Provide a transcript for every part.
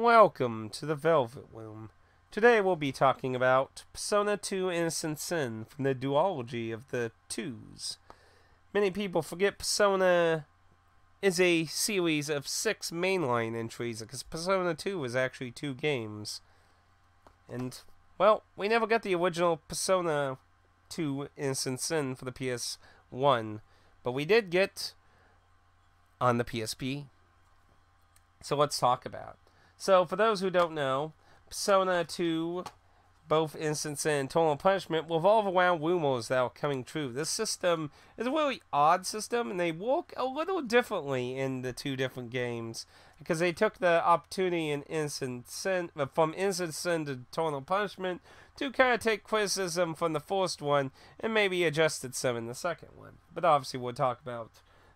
Welcome to the Velvet Room. Today we'll be talking about Persona 2 Innocent Sin from the duology of the twos. Many people forget Persona is a series of 6 mainline entries because Persona 2 was actually 2 games. And, well, we never got the original Persona 2 Innocent Sin for the PS1, but we did get on the PSP. So let's talk about it. So, for those who don't know, Persona 2, both Innocent Sin and Eternal Punishment, revolve around rumors that are coming true. This system is a really odd system, and they work a little differently in the two different games, because they took the opportunity in Innocent Sin, from Innocent Sin to Eternal Punishment, to kind of take criticism from the first one, and maybe adjusted some in the second one. But obviously we'll talk about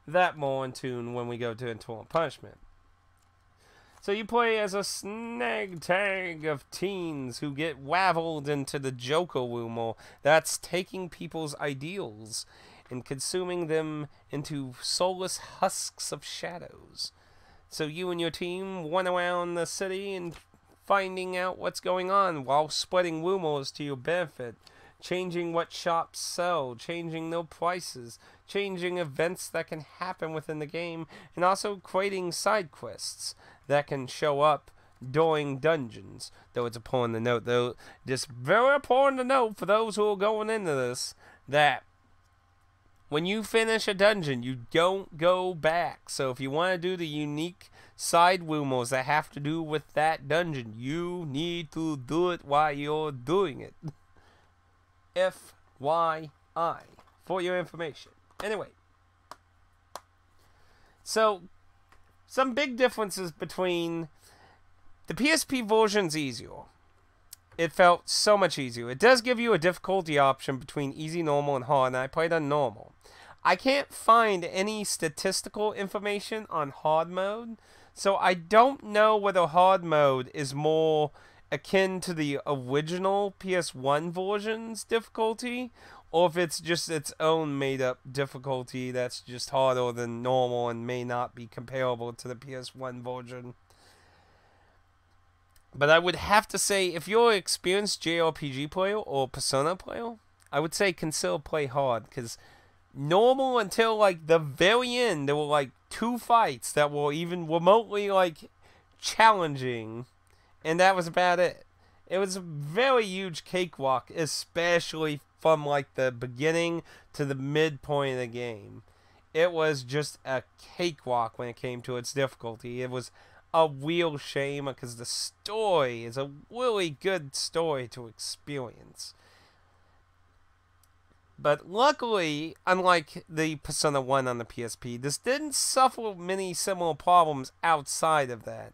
that more in tune when we go to Eternal Punishment. So you play as a snag tag of teens who get waffled into the Joker rumor that's taking people's ideals and consuming them into soulless husks of shadows. So you and your team run around the city and finding out what's going on while spreading rumors to your benefit, changing what shops sell, changing their prices, changing events that can happen within the game, and also creating side quests that can show up during dungeons. Though it's important to note, though, just very important to note for those who are going into this, that when you finish a dungeon, you don't go back. So if you want to do the unique side rumors that have to do with that dungeon, you need to do it while you're doing it. FYI, for your information. Anyway, so some big differences between the PSP version's easier. It felt so much easier. It does give you a difficulty option between easy, normal, and hard, and I played on normal. I can't find any statistical information on hard mode, so I don't know whether hard mode is more akin to the original PS1 version's difficulty, or if it's just its own made-up difficulty that's just harder than normal and may not be comparable to the PS1 version. But I would have to say, if you're an experienced JRPG player or Persona player, I would say consider play hard, because normal until like the very end, there were like 2 fights that were even remotely like challenging, and that was about it. It was a very huge cakewalk, especially from like the beginning to the midpoint of the game. It was just a cakewalk when it came to its difficulty. It was a real shame because the story is a really good story to experience. But luckily, unlike the Persona 1 on the PSP, this didn't suffer many similar problems outside of that.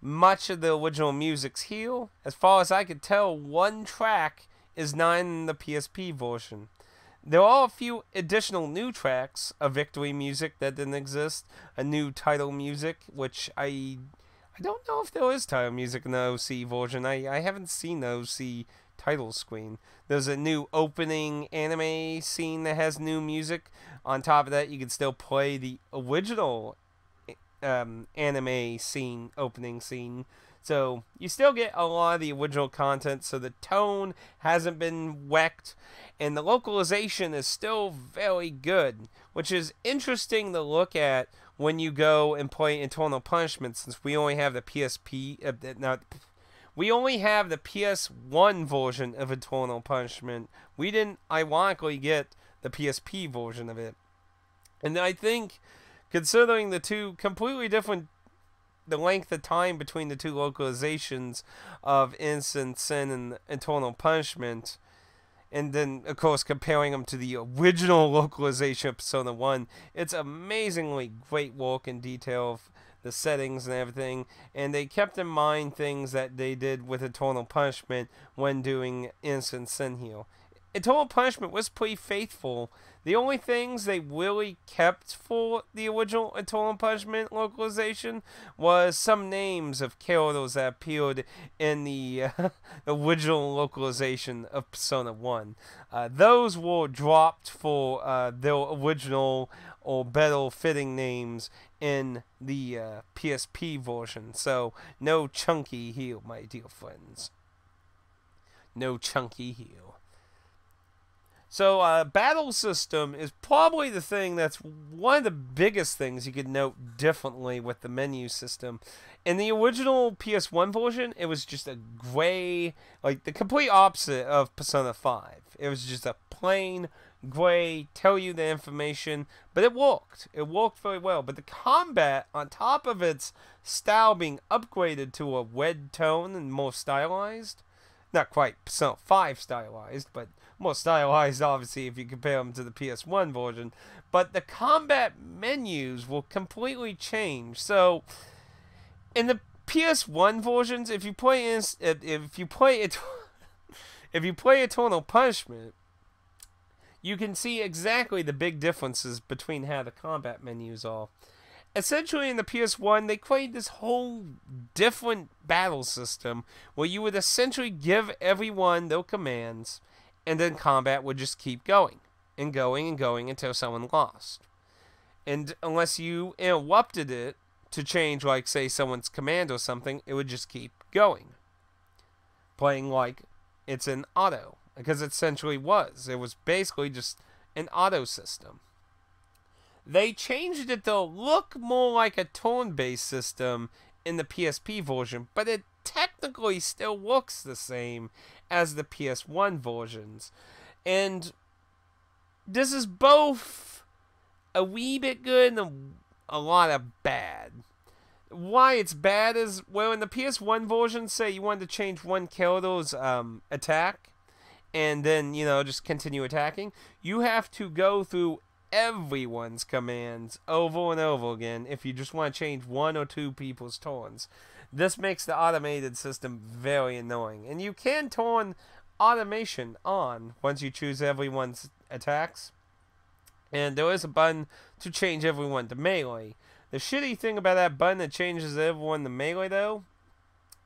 Much of the original music's here. As far as I could tell, 1 track is not in the PSP version. There are a few additional new tracks of victory music that didn't exist. A new title music, which I don't know if there is title music in the OC version. I haven't seen the OC title screen. There's a new opening anime scene that has new music. On top of that, you can still play the original anime scene, opening scene. So you still get a lot of the original content, so the tone hasn't been wrecked, and the localization is still very good, which is interesting to look at when you go and play Eternal Punishment, since we only have the we only have the PS1 version of Eternal Punishment. We didn't, ironically, get the PSP version of it. And I think, considering the two completely different, the length of time between the 2 localizations of Innocent Sin and Eternal Punishment, and then, of course, comparing them to the original localization of Persona 1, it's amazingly great work in detail of the settings and everything, and they kept in mind things that they did with Eternal Punishment when doing Innocent Sin here. Eternal Punishment was pretty faithful. The only things they really kept for the original Eternal Punishment localization was some names of characters that appeared in the original localization of Persona 1. Those were dropped for their original or better fitting names in the PSP version. So, no chunky heel, my dear friends. No chunky heel. So, battle system is probably the thing that's one of the biggest things you could note differently with the menu system. In the original PS1 version, it was just a gray, like the complete opposite of Persona 5. It was just a plain gray, tell you the information, but it worked. It worked very well. But the combat, on top of its style being upgraded to a red tone and more stylized, not quite Persona 5 stylized, but more stylized, obviously, if you compare them to the PS1 version. But the combat menus will completely change. So, in the PS1 versions, if you play Eternal Punishment, you can see exactly the big differences between how the combat menus are. Essentially, in the PS1, they created this whole different battle system where you would essentially give everyone their commands, and then combat would just keep going and going and going until someone lost. And unless you interrupted it to change, like, say, someone's command or something, it would just keep going. Playing like it's an auto, because it essentially was. It was basically just an auto system. They changed it to look more like a turn-based system in the PSP version, but it technically still looks the same as the PS1 versions. And this is both a wee bit good and a lot of bad. Why it's bad is, well, in the PS1 version, say you wanted to change one character's attack, and then, just continue attacking, you have to go through everyone's commands over and over again if you just want to change one or two people's turns. This makes the automated system very annoying. And you can turn automation on once you choose everyone's attacks. And there is a button to change everyone to melee. The shitty thing about that button that changes everyone to melee, though,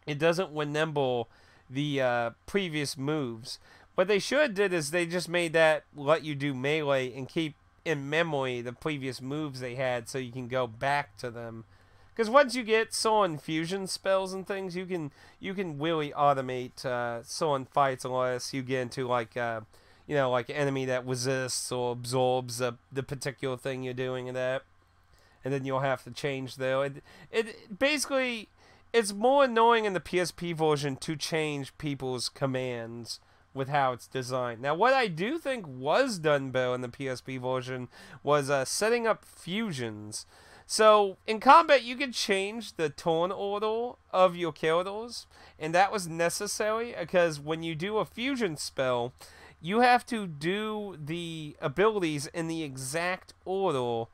it doesn't resemble the previous moves. What they should have did is they just made that let you do melee and keep in memory the previous moves they had so you can go back to them. Because once you get certain fusion spells and things, you can really automate certain fights unless you get into like an enemy that resists or absorbs the particular thing you're doing and that. And then you'll have to change though. It basically, it's more annoying in the PSP version to change people's commands with how it's designed. Now, what I do think was done better in the PSP version was setting up fusions. So, in combat, you could change the turn order of your characters, and that was necessary because when you do a fusion spell, you have to do the abilities in the exact order.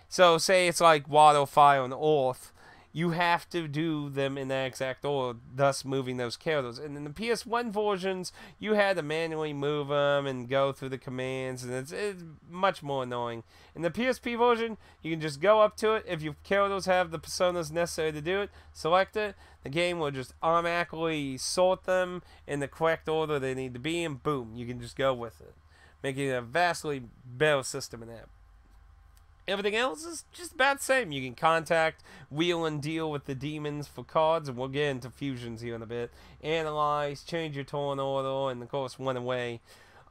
So, say it's like water, fire, and earth. You have to do them in that exact order, thus moving those characters. And in the PS1 versions, you had to manually move them and go through the commands, and it's much more annoying. In the PSP version, you can just go up to it. If your characters have the personas necessary to do it, select it. The game will just automatically sort them in the correct order they need to be in. Boom, you can just go with it, making it a vastly better system in that. Everything else is just about the same. You can contact, wheel and deal with the demons for cards, and we'll get into fusions here in a bit. Analyze, change your turn order, and of course, one away.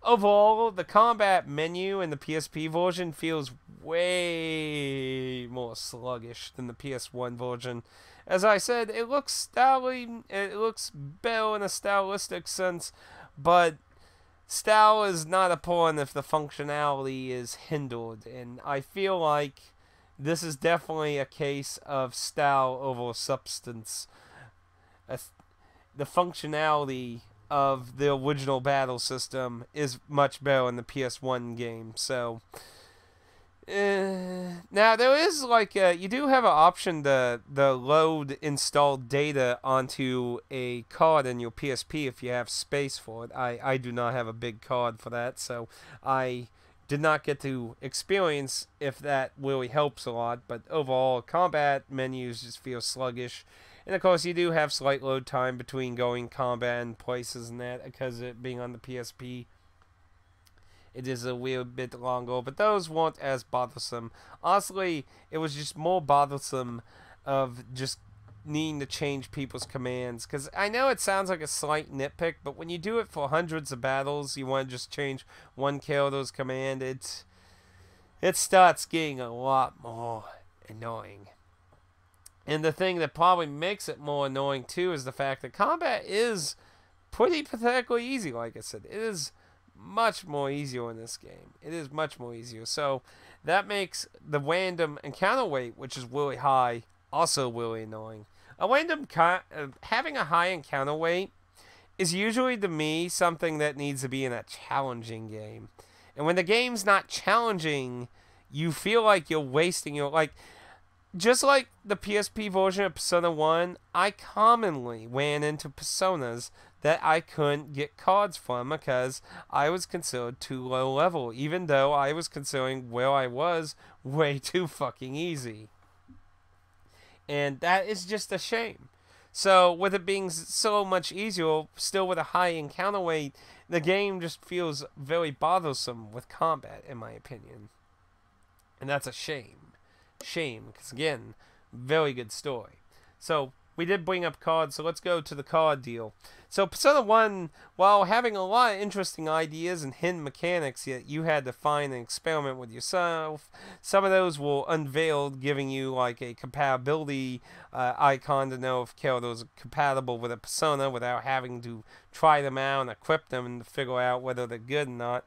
Overall, the combat menu in the PSP version feels way more sluggish than the PS1 version. As I said, it looks stylish, it looks better in a stylistic sense, but style is not important if the functionality is hindered, and I feel like this is definitely a case of style over substance. The functionality of the original battle system is much better in the PS1 game, so Now there is like you do have an option to load installed data onto a card in your PSP if you have space for it. I do not have a big card for that, so I did not get to experience if that really helps a lot. But overall, combat menus just feel sluggish, and of course you do have slight load time between going combat and places and that because it being on the PSP. It is a wee bit longer, but those weren't as bothersome. Honestly, it was just more bothersome of just needing to change people's commands. Because I know it sounds like a slight nitpick, but when you do it for hundreds of battles, you want to just change one character's command, it starts getting a lot more annoying. And the thing that probably makes it more annoying, too, is the fact that combat is pretty pathetically easy, like I said. It is much more easier in this game. It is much more easier. So that makes the random encounter weight, which is really high, also really annoying. Having a high encounter weight is usually, to me, something that needs to be in a challenging game. And when the game's not challenging, you feel like you're wasting your... Just like the PSP version of Persona 1, I commonly ran into personas that I couldn't get cards from because I was considered too low level, even though I was considering where I was way too fucking easy. And that is just a shame. So, with it being so much easier, still with a high encounter weight, the game just feels very bothersome with combat, in my opinion. And that's a shame. Because again, very good story. So, we did bring up cards, so let's go to the card deal. So Persona 1, while having a lot of interesting ideas and hidden mechanics that you had to find and experiment with yourself, some of those were unveiled, giving you like a compatibility icon to know if characters are compatible with a Persona without having to try them out and equip them and figure out whether they're good or not.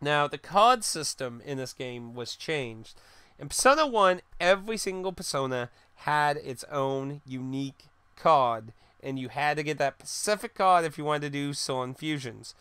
Now, the card system in this game was changed. In Persona 1, every single Persona had its own unique card, and you had to get that specific card if you wanted to do Soul Fusions.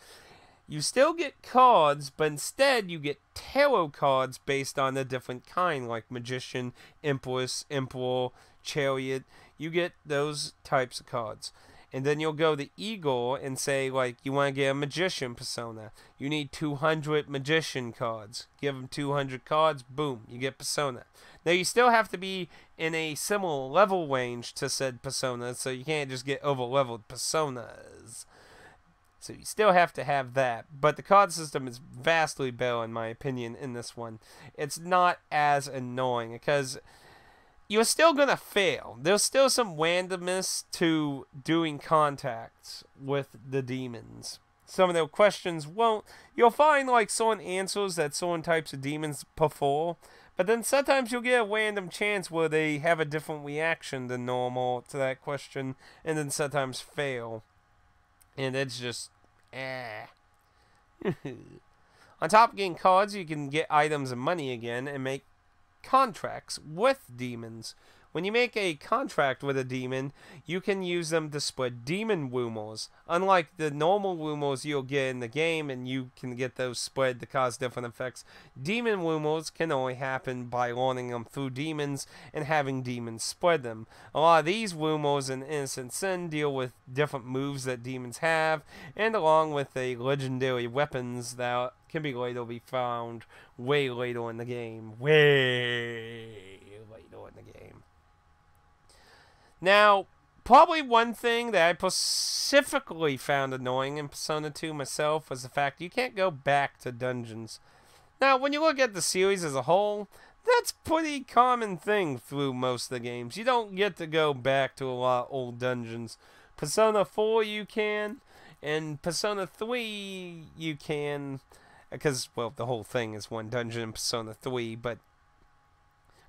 You still get cards, but instead you get tarot cards based on a different kind, like Magician, Empress, Emperor, Chariot. You get those types of cards. And then you'll go to Igor and say, like, you want to get a Magician Persona. You need 200 Magician cards. Give them 200 cards, boom, you get Persona. Now, you still have to be in a similar level range to said Persona, so you can't just get over-leveled Personas. So you still have to have that. But the card system is vastly better, in my opinion, in this one. It's not as annoying, because you're still going to fail. There's still some randomness to doing contacts with the demons. Some of their questions won't... You'll find, like, certain answers that certain types of demons prefer, but then sometimes you'll get a random chance where they have a different reaction than normal to that question, and then sometimes fail. And it's just... On top of getting cards, you can get items and money again, and make contracts with demons. When you make a contract with a demon, you can use them to spread demon rumors. Unlike the normal rumors you'll get in the game, and you can get those spread to cause different effects, demon rumors can only happen by learning them through demons and having demons spread them. A lot of these rumors in Innocent Sin deal with different moves that demons have, and along with the legendary weapons that can be later be found way later in the game. Way later in the game. Now, probably one thing that I specifically found annoying in Persona 2 myself was the fact you can't go back to dungeons. Now, when you look at the series as a whole, that's a pretty common thing through most of the games. You don't get to go back to a lot of old dungeons. Persona 4 you can, and Persona 3 you can, because, well, the whole thing is one dungeon in Persona 3, but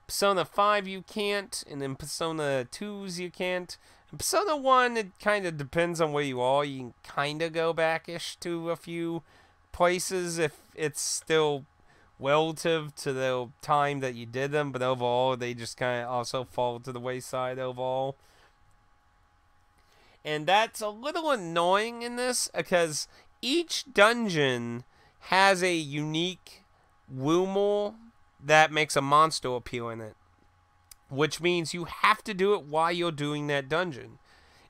Persona 5 you can't, and in Persona 2s you can't. In Persona 1, it kind of depends on where you are. You can kind of go back-ish to a few places if it's still relative to the time that you did them, but overall they just kind of also fall to the wayside overall. And that's a little annoying in this, because each dungeon has a unique rumor that makes a monster appear in it, which means you have to do it while you're doing that dungeon.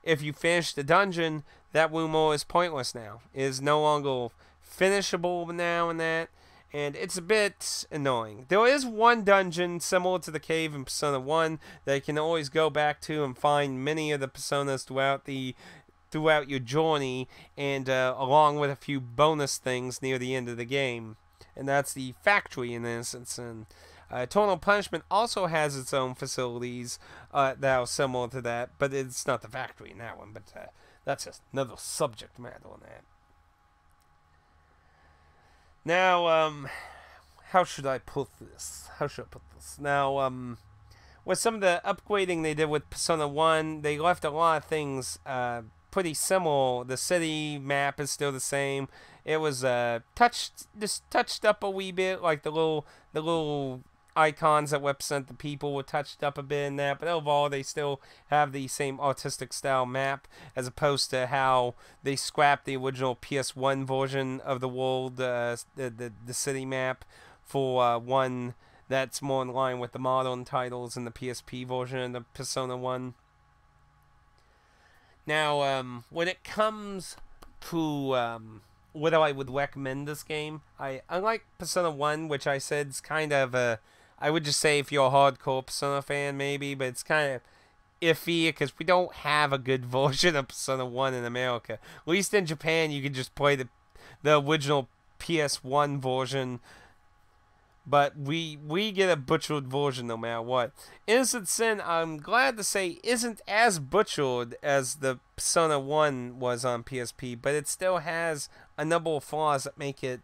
If you finish the dungeon, that Wumo is pointless now. It is no longer finishable now and that, and it's a bit annoying. There is one dungeon similar to the cave in Persona 1 that you can always go back to and find many of the personas throughout your journey, and along with a few bonus things near the end of the game. And that's the factory in Innocent Sin. Eternal Punishment also has its own facilities that are similar to that, but it's not the factory in that one. But that's just another subject matter on that. Now, how should I put this? Now, with some of the upgrading they did with Persona 1, they left a lot of things pretty similar. The city map is still the same. It was touched up a wee bit, like the little icons that represent the people were touched up a bit in that, but overall they still have the same artistic style map, as opposed to how they scrapped the original PS1 version of the world, the city map, for one that's more in line with the modern titles in the PSP version of the Persona 1. Now, when it comes to whether I would recommend this game, unlike Persona 1, which I said is kind of I would just say if you're a hardcore Persona fan, maybe, but it's kind of iffy because we don't have a good version of Persona 1 in America. At least in Japan, you can just play the original PS1 version, but we get a butchered version no matter what. Innocent Sin, I'm glad to say, isn't as butchered as the Persona 1 was on PSP, but it still has a number of flaws that make it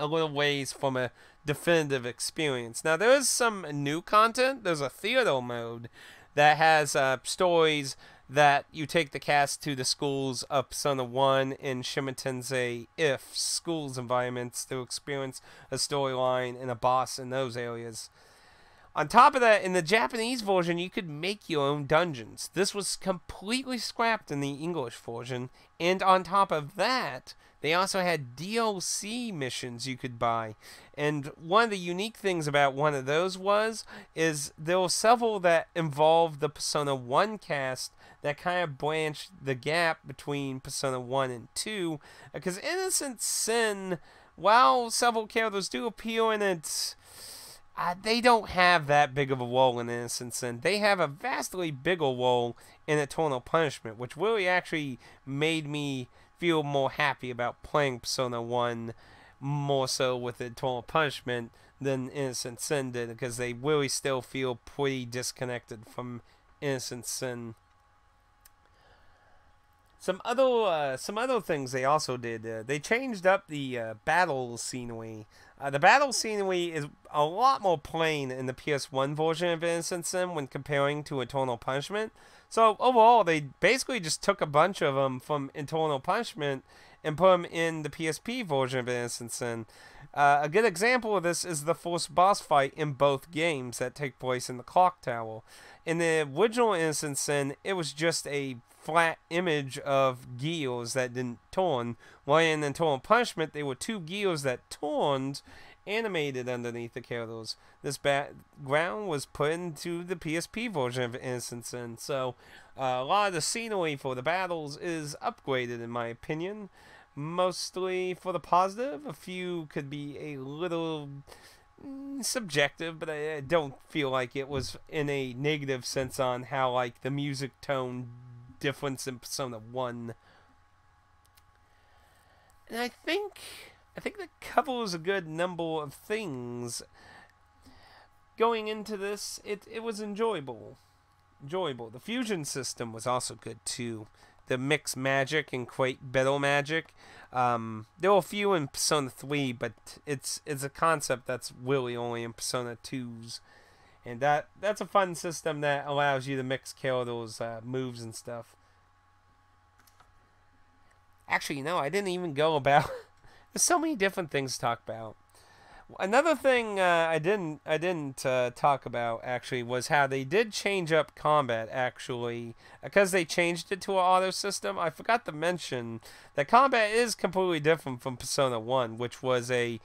a little ways from a definitive experience. Now, there is some new content. There's a theater mode that has stories that you take the cast to the schools of Persona 1 in Shimitense If schools environments to experience a storyline and a boss in those areas. On top of that, in the Japanese version, you could make your own dungeons. This was completely scrapped in the English version, and on top of that, they also had DLC missions you could buy. And one of the unique things about one of those is there were several that involved the Persona 1 cast that kind of branched the gap between Persona 1 and 2. Because Innocent Sin, while several characters do appear in it, they don't have that big of a role in Innocent Sin. They have a vastly bigger role in Eternal Punishment, which really actually made me feel more happy about playing Persona 1 more so with Eternal Punishment than Innocent Sin did, because they really still feel pretty disconnected from Innocent Sin. Some other things they also did. They changed up the battle scenery. The battle scenery is a lot more plain in the PS1 version of Innocent Sin when comparing to Eternal Punishment. So overall, they basically just took a bunch of them from Eternal Punishment and put them in the PSP version of Innocent Sin. A good example of this is the first boss fight in both games that take place in the clock tower. In the original Innocent Sin, it was just a flat image of gears that didn't turn, while in Eternal Punishment, they were two gears that turned, animated underneath the characters. This background was put into the PSP version of Innocent Sin, so a lot of the scenery for the battles is upgraded in my opinion, mostly for the positive. A few could be a little subjective, but I don't feel like it was in a negative sense on how like the music tone difference in Persona 1. And I think that covers a good number of things. Going into this, it was enjoyable. The fusion system was also good too. The mixed magic and create better magic. There were a few in Persona 3, but it's a concept that's really only in Persona 2's. And that's a fun system that allows you to mix characters' moves and stuff. Actually, no, I didn't even go about... There's so many different things to talk about. Another thing I didn't talk about actually was how they did change up combat actually because they changed it to an auto system. I forgot to mention that combat is completely different from Persona 1, which was a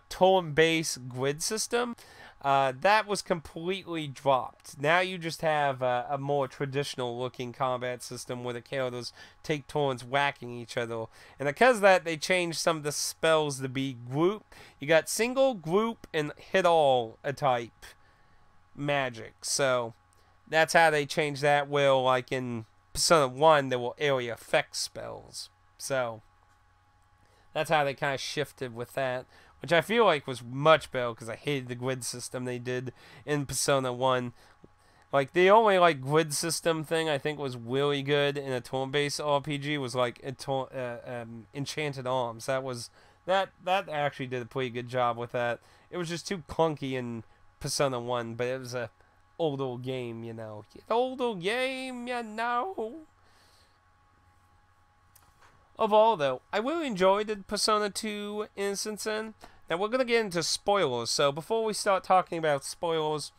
turn-based grid system. That was completely dropped. Now you just have a more traditional looking combat system where the characters take turns whacking each other. And because of that, they changed some of the spells to be group. You got single, group, and hit all a type magic. So that's how they changed that. Well, like in Persona 1, there were area effect spells. So that's how they kind of shifted with that, which I feel like was much better because I hated the grid system they did in Persona 1. Like, the only, like, grid system thing I think was really good in a turn-based RPG was, like, Enchanted Arms. That actually did a pretty good job with that. It was just too clunky in Persona 1, but it was a older game, you know. Older game, you know. Overall, though, I really enjoyed the Persona 2 Innocent Sin. Now, we're going to get into spoilers, so before we start talking about spoilers,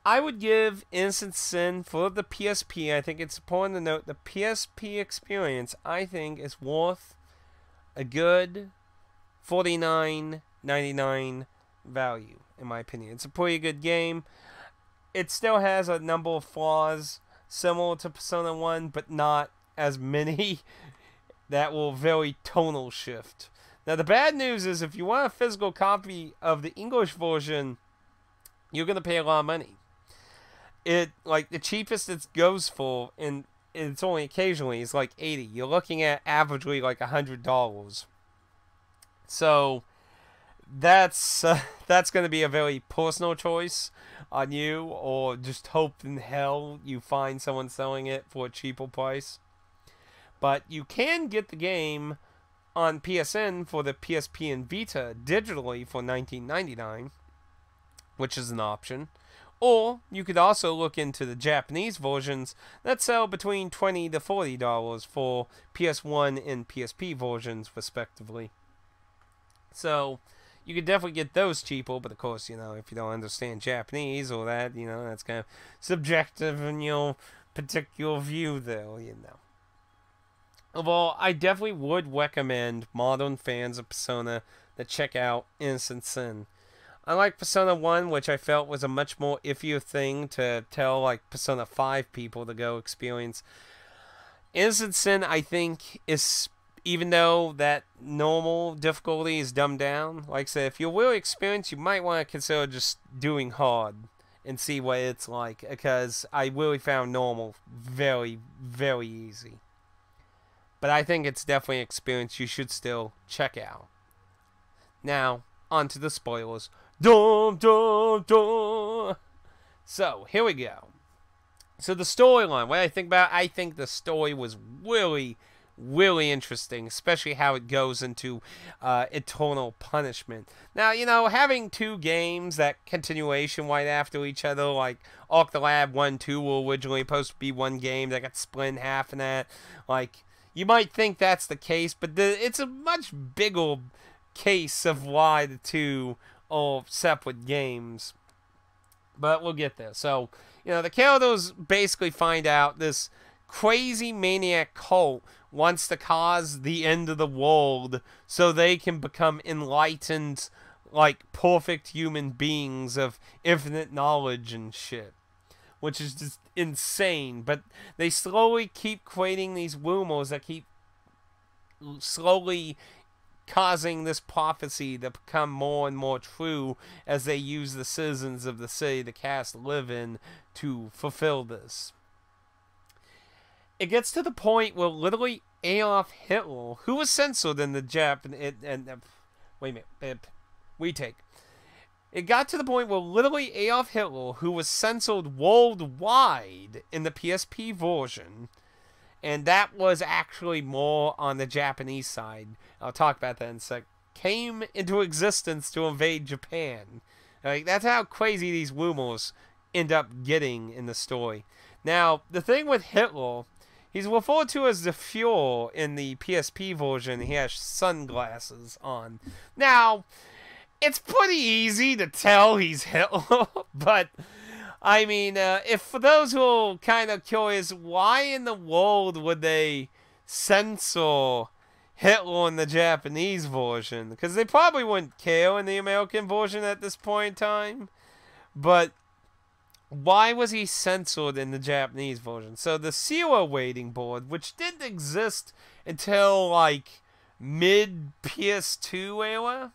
I would give Innocent Sin for the PSP. I think it's important to note the PSP experience, I think, is worth a good $49.99 value, in my opinion. It's a pretty good game. It still has a number of flaws similar to Persona 1, but not as many. That will very tonal shift. Now, the bad news is if you want a physical copy of the English version, you're going to pay a lot of money. Like, the cheapest it goes for, and it's only occasionally, is like $80. You're looking at averagely like $100. So, that's going to be a very personal choice on you, or just hope in hell you find someone selling it for a cheaper price. But you can get the game on PSN for the PSP and Vita digitally for $19.99, which is an option. Or you could also look into the Japanese versions that sell between $20 to $40 for PS1 and PSP versions, respectively. So you could definitely get those cheaper, but of course, you know, if you don't understand Japanese or that, you know, that's kind of subjective in your particular view, though, you know. Overall, I definitely would recommend modern fans of Persona that check out Innocent Sin. Unlike Persona 1, which I felt was a much more iffier thing to tell like Persona 5 people to go experience, Innocent Sin, I think, is, even though that normal difficulty is dumbed down, like I said, if you're really experienced, you might want to consider just doing hard and see what it's like, because I really found normal very, very easy. But I think it's definitely an experience you should still check out. Now, on to the spoilers. Dum, dum, dum. So, here we go. So, the storyline, what I think about, I think the story was really, really interesting, especially how it goes into eternal punishment. Now, you know, having two games, that continuation right after each other, like Octolab 1 2 were originally supposed to be one game that got split in half and that, like, you might think that's the case, but it's a much bigger case of why the two are separate games. But we'll get there. So, you know, the characters basically find out this crazy maniac cult wants to cause the end of the world so they can become enlightened, like, perfect human beings of infinite knowledge and shit. Which is just insane. But they slowly keep creating these rumors that keep slowly causing this prophecy to become more and more true as they use the citizens of the city the cast live in to fulfill this. It gets to the point where literally Adolf Hitler, who was censored in the Japanese... wait a minute. Retake. It got to the point where literally Adolf Hitler, who was censored worldwide in the PSP version, and that was actually more on the Japanese side, I'll talk about that in a sec, came into existence to invade Japan. Like, that's how crazy these rumors end up getting in the story. Now, the thing with Hitler, he's referred to as the Fuhrer in the PSP version. He has sunglasses on. Now, it's pretty easy to tell he's Hitler, but I mean, if for those who are kind of curious, why in the world would they censor Hitler in the Japanese version? Because they probably wouldn't care in the American version at this point in time. But why was he censored in the Japanese version? So the Zero Waiting Board, which didn't exist until like mid PS2 era,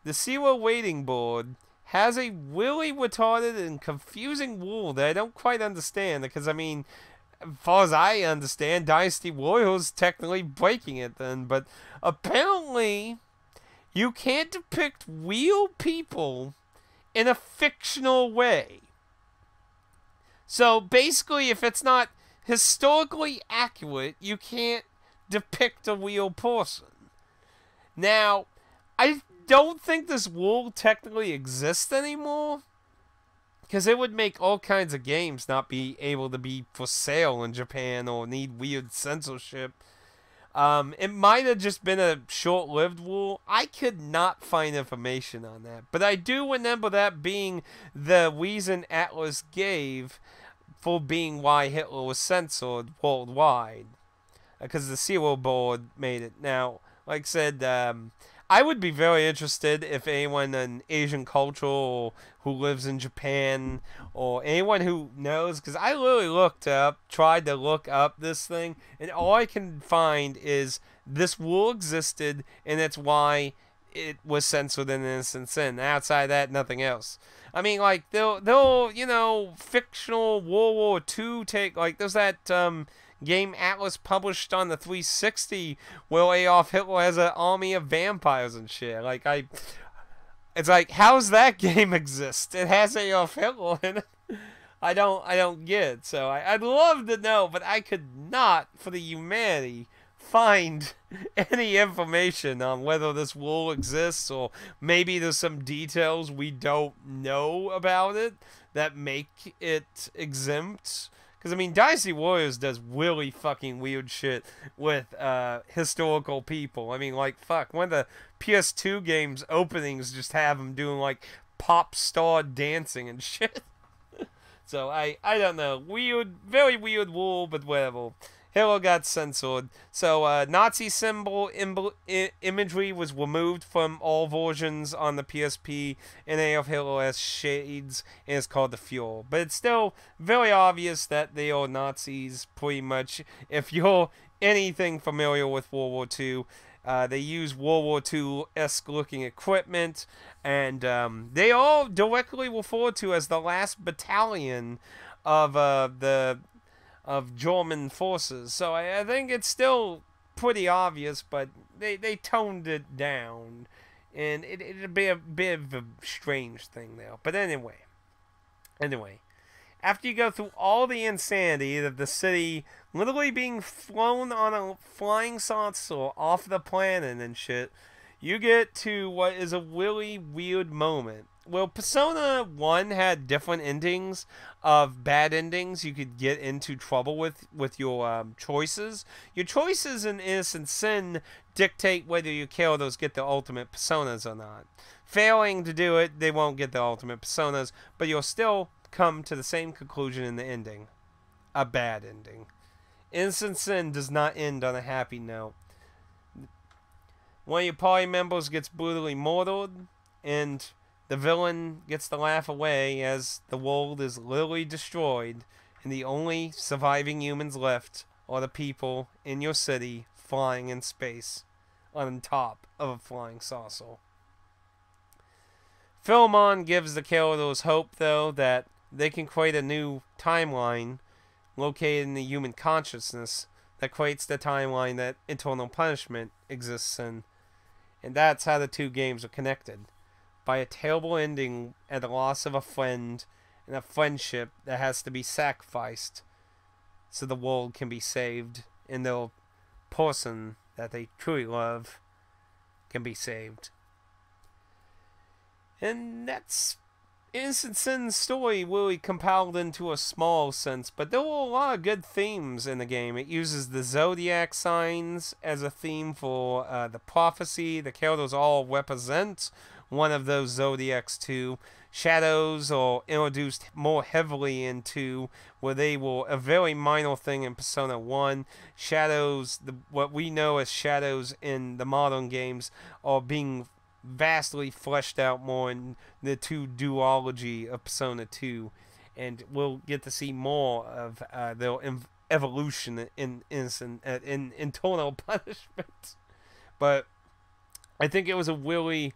the Zero Waiting Board has a really retarded and confusing rule that I don't quite understand. Because I mean, as far as I understand, Dynasty Warriors technically breaking it then, but apparently you can't depict real people in a fictional way. So basically, if it's not historically accurate, you can't depict a real person. Now, I don't think this rule technically exists anymore, because it would make all kinds of games not be able to be for sale in Japan or need weird censorship. It might have just been a short-lived rule. I could not find information on that. But I do remember that being the reason Atlas gave for being why Hitler was censored worldwide. Because the Zero Board made it. Now, like I said, I would be very interested if anyone in Asian culture or who lives in Japan or anyone who knows, because I literally tried to look up this thing, and all I can find is this rule existed, and it's why it was censored in Innocent Sin. Outside of that, nothing else. I mean, like, they'll fictional World War II take, like, there's that, game Atlas published on the 360 where Adolf Hitler has an army of vampires and shit. Like, it's like, how's that game exist? It has Adolf Hitler in it. I don't get it. So I'd love to know, but I could not, for the humanity, find any information on whether this rule exists, or maybe there's some details we don't know about it that make it exempt. Because, I mean, Dynasty Warriors does really fucking weird shit with historical people. I mean, like, fuck, one of the PS2 games openings just have them doing, like, pop star dancing and shit. So, I don't know. Weird, very weird rule, but whatever. Hitler got censored. So, Nazi symbol imagery was removed from all versions on the PSP, and Adolf Hitler has shades, and it's called the Fuhrer. But it's still very obvious that they are Nazis, pretty much. If you're anything familiar with World War II, they use World War II-esque looking equipment, and they all directly referred to as the last battalion of German forces. So I think it's still pretty obvious, but they toned it down. And it'd be a bit of a strange thing there. But anyway. After you go through all the insanity of the city literally being flown on a flying saucer off the planet and shit, you get to what is a really weird moment. Well, Persona 1 had different endings of bad endings you could get into trouble with your choices. Your choices in Innocent Sin dictate whether your characters get the ultimate personas or not. Failing to do it, they won't get the ultimate personas, but you'll still come to the same conclusion in the ending. A bad ending. Innocent Sin does not end on a happy note. One of your party members gets brutally murdered, and the villain gets to laugh away as the world is literally destroyed, and the only surviving humans left are the people in your city flying in space on top of a flying saucer. Philemon gives the characters hope, though, that they can create a new timeline located in the human consciousness that creates the timeline that Eternal Punishment exists in. And that's how the two games are connected. By a terrible ending and the loss of a friend and a friendship that has to be sacrificed so the world can be saved and the person that they truly love can be saved. And that's Innocent Sin's story really compiled into a small sense, but there were a lot of good themes in the game. It uses the zodiac signs as a theme for the prophecy. The characters all represent one of those zodiacs too. Shadows are introduced more heavily into where they were a very minor thing in Persona 1. Shadows, what we know as shadows in the modern games, are being vastly fleshed out more in the two duology of Persona 2, and we'll get to see more of their evolution in internal punishment. But I think it was a really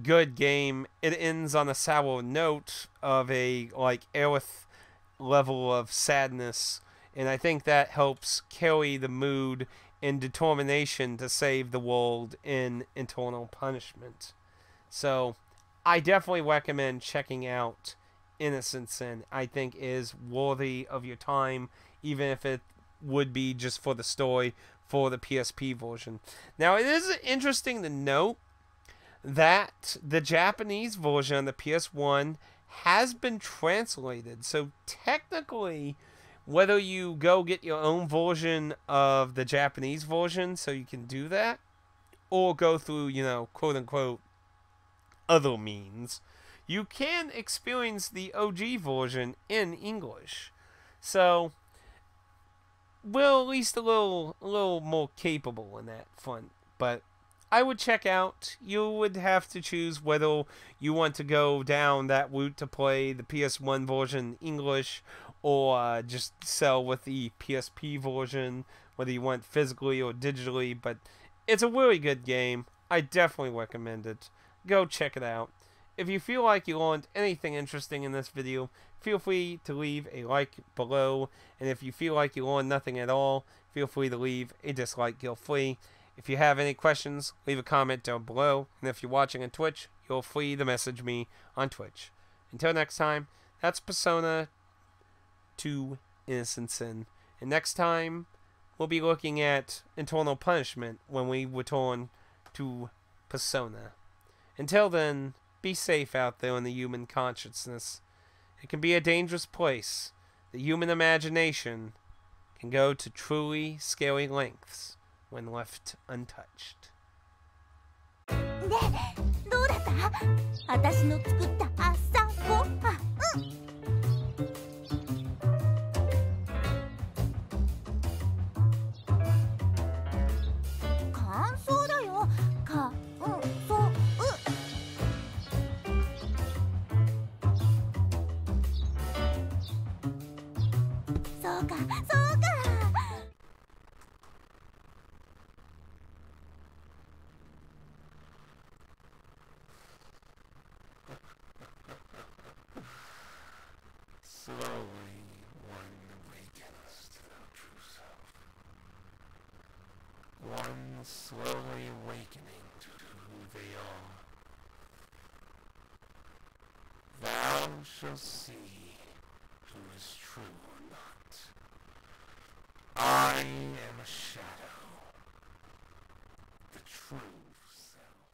good game. It ends on a sour note of a Aerith level of sadness, and I think that helps carry the mood and determination to save the world in internal punishment. So I definitely recommend checking out Innocent Sin. I think is worthy of your time, even if it would be just for the story for the PSP version. Now, it is interesting to note that the Japanese version on the PS1 has been translated. So technically, whether you go get your own version of the Japanese version so you can do that, or go through, quote unquote, other means, you can experience the OG version in English. So we're at least a little more capable in that front. But I would check out. You would have to choose whether you want to go down that route to play the PS1 version in English, or just sell with the PSP version, whether you want physically or digitally. But it's a really good game. I definitely recommend it. Go check it out. If you feel like you learned anything interesting in this video, feel free to leave a like below. And if you feel like you learned nothing at all, feel free to leave a dislike guilt-free. If you have any questions, leave a comment down below. And if you're watching on Twitch, you're free to message me on Twitch. Until next time, that's Persona 2 Innocent Sin. And next time, we'll be looking at internal punishment when we return to Persona. Until then, be safe out there in the human consciousness. It can be a dangerous place. The human imagination can go to truly scary lengths when left untouched. で、どうだった？私の作った朝ごはん。感想だよ。感想。そうか、そうか。Slowly, one awakens to their true self. One slowly awakening to who they are. Thou shalt see who is true or not. I am a shadow. The true self.